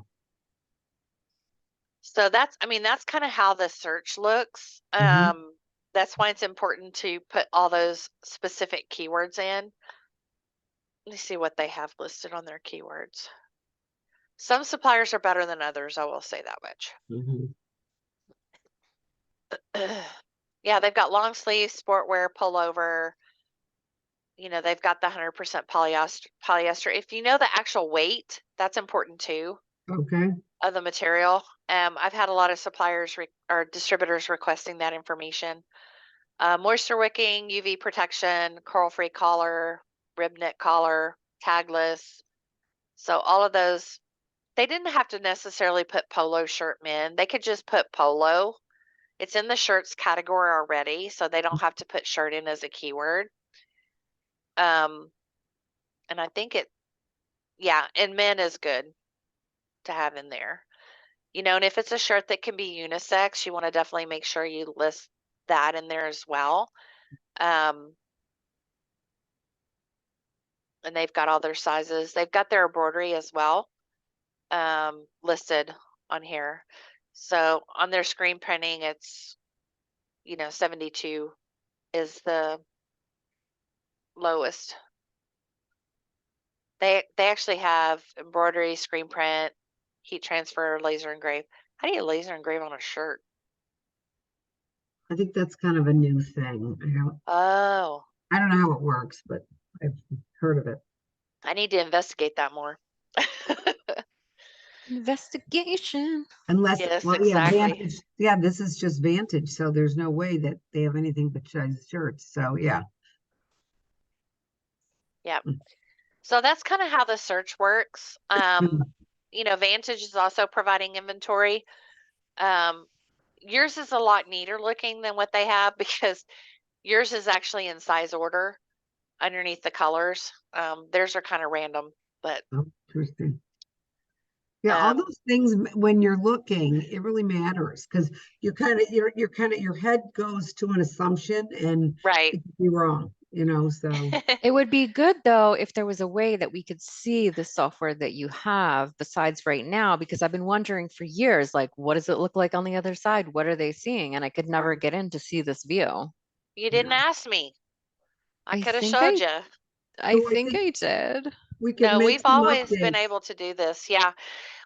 So that's kind of how the search looks. That's why it's important to put all those specific keywords in. Let me see what they have listed on their keywords. Some suppliers are better than others, I will say that much. Yeah, they've got long sleeves, sportwear, pullover. They've got the 100% polyester. If you know the actual weight, that's important too. Okay. Of the material. I've had a lot of suppliers or distributors requesting that information. Moisture wicking, UV protection, coral-free collar, rib knit collar, tagless. So all of those, they didn't have to necessarily put polo shirt men. They could just put polo. It's in the shirts category already, so they don't have to put shirt in as a keyword. And I think and men is good to have in there. And if it's a shirt that can be unisex, you want to definitely make sure you list that in there as well. And they've got all their sizes. They've got their embroidery as well, listed on here. So on their screen printing, it's 72 is the lowest. They actually have embroidery, screen print, heat transfer, laser engrave. How do you laser engrave on a shirt? I think that's kind of a new thing. Oh, I don't know how it works, but I've heard of it. I need to investigate that more. Investigation. Unless, Yes, well, yeah, exactly. Vantage. Yeah, this is just Vantage, so there's no way that they have anything but size shirts. So yeah. Yeah. So that's kind of how the search works. Vantage is also providing inventory. Yours is a lot neater looking than what they have because yours is actually in size order underneath the colors. Theirs are kind of random, but Oh, interesting. Yeah, all those things when you're looking, it really matters because you're kind of your head goes to an assumption and right. it could be wrong, so It would be good though if there was a way that we could see the software that you have besides right now, because I've been wondering for years, like, what does it look like on the other side? What are they seeing? And I could never get in to see this view. You didn't ask me. I could have showed you. I so I think think I did. we could No, make we've some always been updates. able to do this. Yeah.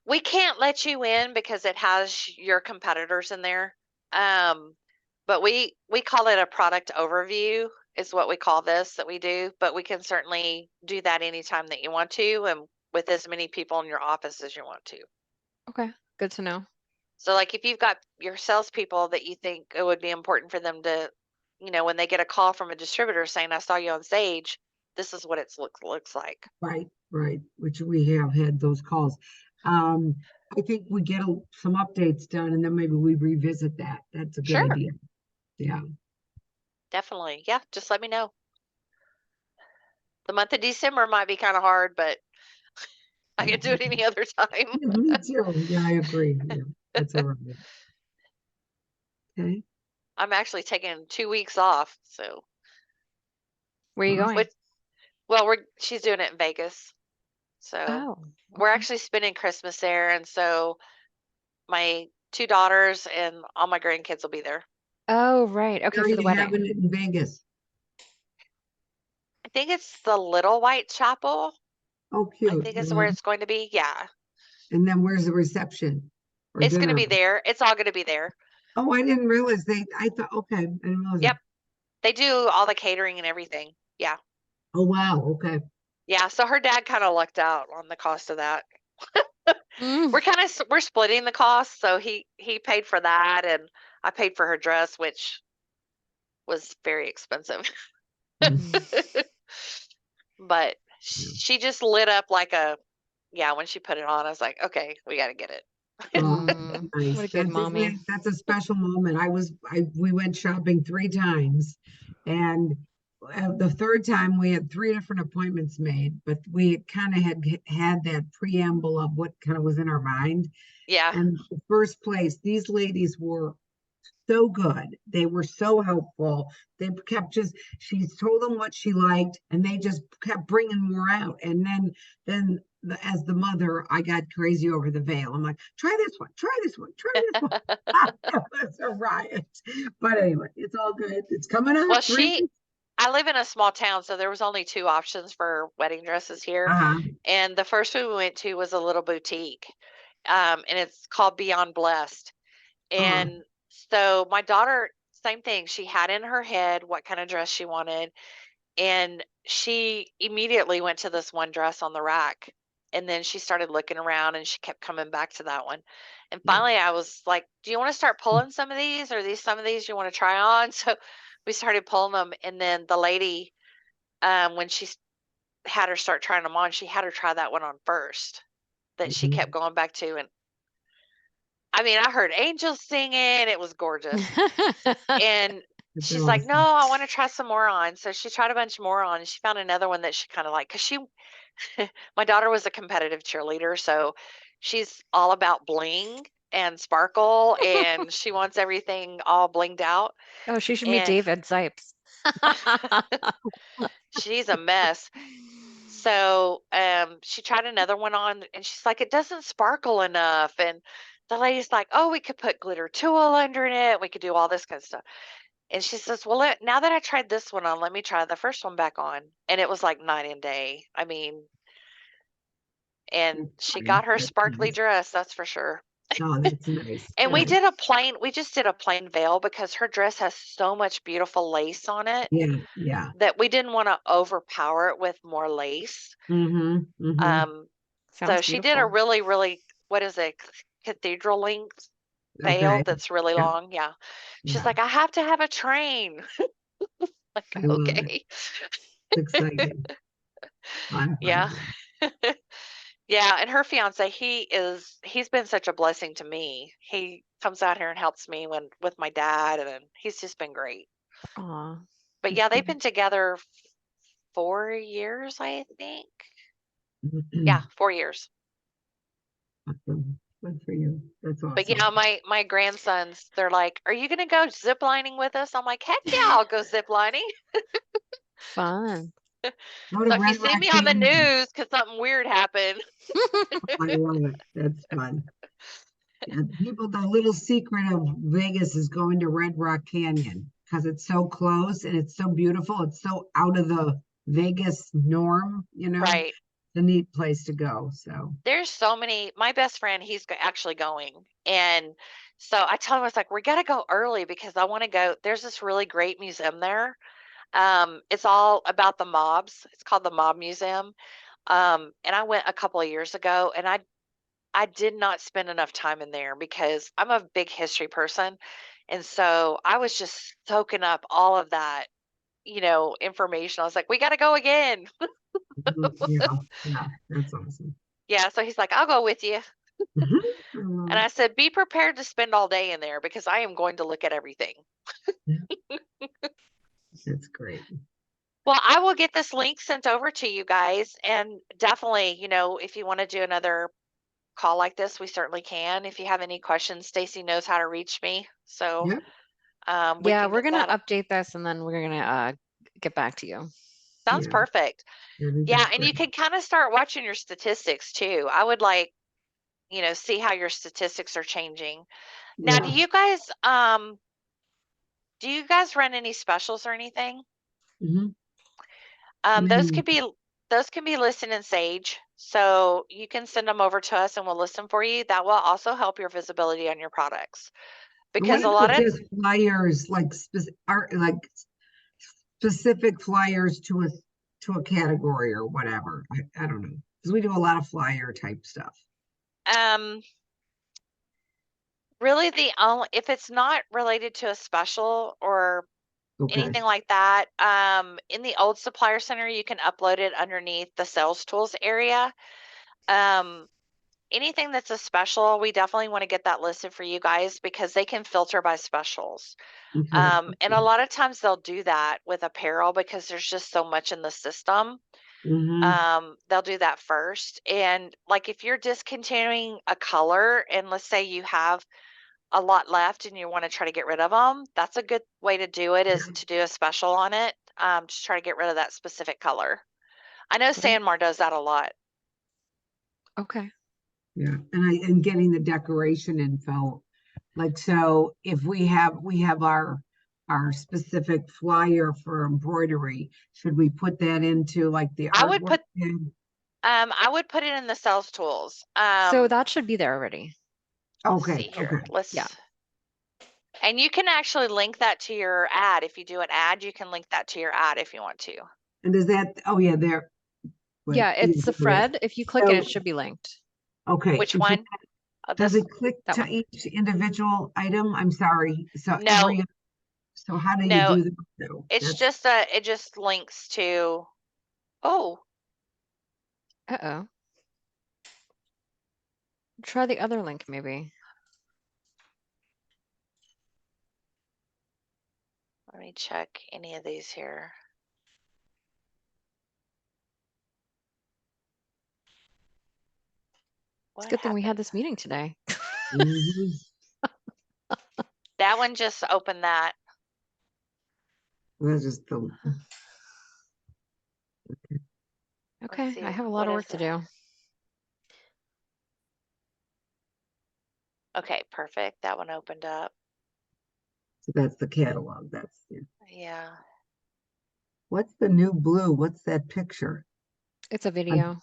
We can't let you in because it has your competitors in there. But we call it a product overview. is what we call this that we do, but we can certainly do that anytime that you want to and with as many people in your office as you want to. Okay, good to know. So, like, if you've got your salespeople that you think it would be important for them to, when they get a call from a distributor saying, "I saw you on stage," this is what it looks like. Right, right, which we have had those calls. I think we get some updates done and then maybe we revisit that. That's a good Sure, idea. Yeah. definitely. Yeah, just let me know. The month of December might be kind of hard, but I Yeah, can do it any other time. yeah, me too. Yeah, I agree. Yeah, that's all right. Okay. I'm actually taking 2 weeks off, so Where are you Awesome. going? which she's doing it in Vegas. So Oh, we're okay. actually spending Christmas there, and so my two daughters and all my grandkids will be there. Oh, right. Okay, Where are for the you having wedding. it in Vegas? I think it's the Little White Chapel. Oh, I cute. think is where it's going to be. Yeah, And then where's the reception or it's going to dinner? be there. It's all going to be there. Oh, I didn't realize I thought, okay, I didn't realize Yep, that. they do all the catering and everything. Yeah, Oh, wow. Okay. yeah. So her dad kind of lucked out on the cost of that. Mm. We're splitting the cost, so he paid for that, and I paid for her dress, which was very expensive. Mm, But yeah. she just lit up like a yeah, when she put it on, I was like, "Okay, we gotta get it." Oh, What nice. a good mommy. That's a special moment. We went shopping 3 times, and the third time we had 3 different appointments made, but we kind of had that preamble of what kind of was in our mind. Yeah. And the first place, these ladies were so good. They were so helpful. They kept she told them what she liked, and they just kept bringing more out. And then as the mother, I got crazy over the veil. I'm like, try this one, try this one, try this one. It was a riot. But anyway, it's all good. It's coming up. Well, I live in a small town, so there was only 2 options for wedding dresses here, Uh-huh. and the first one we went to was a little boutique, and it's called Beyond Blessed. Uh-huh. And so my daughter, same thing, she had in her head what kind of dress she wanted, and she immediately went to this one dress on the rack, and then she started looking around, and she kept coming back to that one. And Yeah. finally, I was like, "Do you want to start pulling some of these? Or these some of these you want to try on?" So we started pulling them, and then the lady, when had her start trying them on, she had her try that one on first that she kept Mhm. going back to. And I mean, I heard angels singing, it was gorgeous. And It's she's like, "No, awesome. I want to try some more on." So she tried a bunch more on, and she found another one that she kind of liked because my daughter was a competitive cheerleader, so she's all about bling and sparkle, and she wants everything all blinged out. Oh, she should meet And David Zipes. she's a mess. So she tried another one on, and she's like, "It doesn't sparkle enough." And the lady's like, "Oh, we could put glitter tulle under it. We could do all this kind of stuff." And she says, "Well, now that I tried this one on, let me try the first one back on." And it was like night and day. I mean, and That's she funny. got her That's sparkly nice. dress, that's for sure. Oh, that's nice. And Good. we just did a plain veil because her dress has so much beautiful lace on it Yeah, yeah. that we didn't want to overpower it with more lace. Mm-hmm. Mm-hmm. Um, so Sounds she did a beautiful. really, really, what is it, cathedral length veil Okay. that's really Yeah, long. Yeah. She's yeah. like, "I have to have a train." Like, I love it. okay. It's exciting. Fun, fun, Yeah. fun. Yeah, and her fiance, he's been such a blessing to me. He comes out here and helps me with my dad, and he's just been great. Aw, But That's yeah, they've good. been together 4 years, I think. Yeah, 4 years. Awesome. Good for you. That's But yeah, awesome. my grandsons, they're like, "Are you gonna go zip lining with us?" I'm like, "Heck yeah, I'll go zip lining." fun. Go to So if you Red see Rock me on the Canyon. news because something weird happened, I love it. That's fun. Yeah, the little secret of Vegas is going to Red Rock Canyon because it's so close and it's so beautiful. It's so out of the Vegas norm, right? the neat place to go. So, There's so many. My best friend, he's actually going, and so I told him, I was like, "We got to go early because I want to go." There's this really great museum there. It's all about the mobs. It's called the Mob Museum. And I went a couple of years ago, and I did not spend enough time in there because I'm a big history person. And so I was just soaking up all of that, information. I was like, we got to go again. Yeah, yeah, that's awesome. Yeah. So he's like, I'll go with you. And Um, I said, be prepared to spend all day in there because I am going to look at everything. that's great. Well, I will get this link sent over to you guys. And definitely, if you want to do another call like this, we certainly can. If you have any questions, Stacy knows how to reach me. So Yep. we Yeah, can we're get gonna that. update this and then we're gonna get back to you. Sounds Yeah, perfect. I think Yeah. that's And you great. can kind of start watching your statistics too. I would like, see how your statistics are changing. Now, Yeah. do you guys run any specials or anything? Hmm. Those Maybe. can be listed in Sage. So you can send them over to us and we'll list them for you. That will also help your visibility on your products. And what Because a lot about of just flyers, like specific flyers to a category or whatever? I don't know. Because we do a lot of flyer type stuff. um really the only if it's not related to a special or Okay. anything like that, in the old supplier center you can upload it underneath the sales tools area. Um Anything that's a special, we definitely want to get that listed for you guys because they can filter by specials. Okay. And a lot of times they'll do that with apparel because there's just so much in the system. Mm-hmm. They'll do that first. And like if you're discontinuing a color and let's say you have a lot left and you want to try to get rid of them, that's a good way to do it is to do a special on it. Just try to get rid of that specific color. I know Great. Sanmar does that a lot. Okay. Yeah. And getting the decoration info. Like, so if we have our specific flyer for embroidery, should we put that into like the I would artwork put thing? I would put it in the sales tools. So that should be there already. Let's Okay, see here. okay. Yeah. And you can actually link that to your ad. If you do an ad, you can link that to your ad if you want to. And does that, oh yeah, there, wait, Yeah, yeah, it's the there it is. Fred. If you click it, it So, should be linked. okay, Which one? Oh, does this it click That to one. each individual item? I'm sorry. no, So how do you no, do that though? it's That's, just it just links to oh, Uh-oh. Try the other link maybe. let me check any of these here. It's a What good thing we had happened? this meeting today. mhm. That one just opened that. That's just the, Let's Okay, see I have a lot what of is work to it. do. Okay, perfect. That one opened up. so that's the catalog. That's, yeah. Yeah. What's the new blue? What's that picture? It's a video.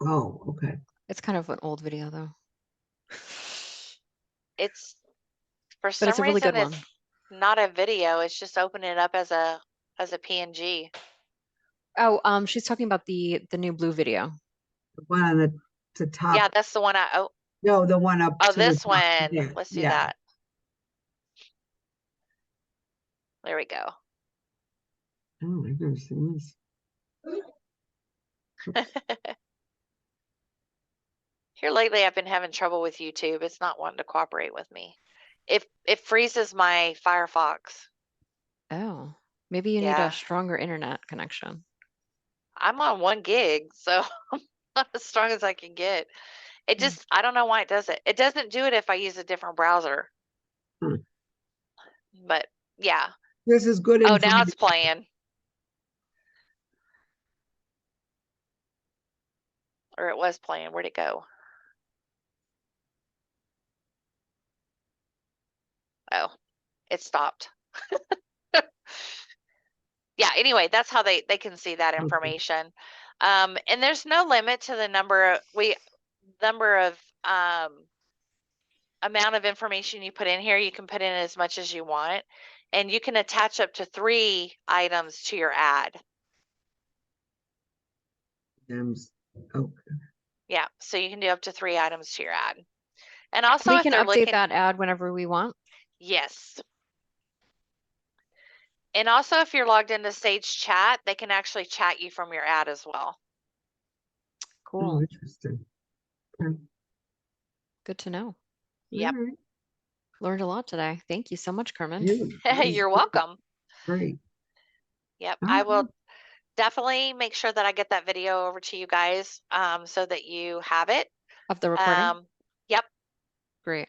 Oh, okay. It's kind of an old video though. It's for But it's some a really good reason one. it's not a video. It's just opening it up as a PNG. Oh, she's talking about the new blue video. The one on the top. Yeah, that's the one No, the one up oh, to the this top. one. Yeah, Let's do yeah. that. There we go. Oh, I've never seen this. Here lately I've been having trouble with YouTube. It's not wanting to cooperate with me. It freezes my Firefox. Oh, maybe you need a Yeah. stronger internet connection. I'm on 1 gig, so not as strong as I can get. It Hmm. just I don't know why it does it. It doesn't do it if I use a different browser. Hmm. But yeah. This is good Oh, now information. it's playing. Or it was playing. Where'd it go? Oh, it stopped. Yeah, anyway, that's how they can see that Okay. information. And there's no limit to the number of amount of information you put in here, you can put in as much as you want, and you can attach up to 3 items to your ad. Oh, Yeah, so you can do up to 3 items to your ad. And also We if can they're update looking, that ad whenever we want. yes. And also if you're logged into Sage Chat, they can actually chat you from your ad as well. Cool. interesting. Okay. Good to know. Yep. All right. Learned a lot today. Thank you so much, Carmen. You're welcome. Great. Yep, All I right. will definitely make sure that I get that video over to you guys so that you have it. Of the recording? Yep. Great.